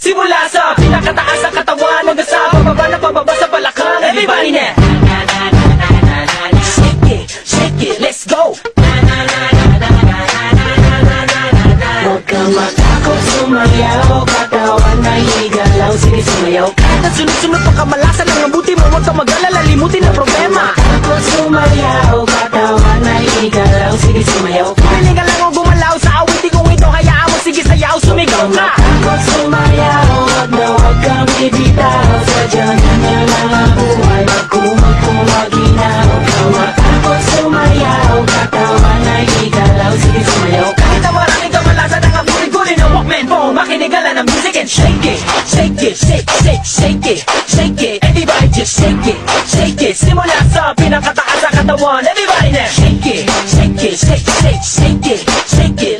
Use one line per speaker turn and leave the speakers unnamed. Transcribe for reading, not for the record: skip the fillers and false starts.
Simula sa pinakataas ng katawan hanggang sa pababa sa balakang. Everybody na! Shake it, let's go! Huwag kang matakot, sumayaw, katawan ay igalaw, sige sumayaw. Kahit na sunod-sunod pa kamalasan ng mabuti mo, huwag kang mag-alala, limutin ang problema. Takot sumayaw, katawan ay igalaw, sige sumayaw. Pili ka lang o gumalaw sa awitin kong ito, hayaan mo, sige sayaw, sumigaw ka. Takot sumayaw, wag na wag kang bibitaw, sadyang ganyan lang ang buhay, magkumag-kumaginaw. Takot sumayaw, katawan ay igalaw, sige sumayaw. Kahit na maraming kamalasan ang guli-guli ng Walkman phone, makinig ka lang ng music and shake it. Shake it, shake, shake, shake it, shake it. Everybody just shake it, shake it. Simula sa pinakataas sa katawan, everybody now shake it, shake it, shake, shake, shake it, shake it.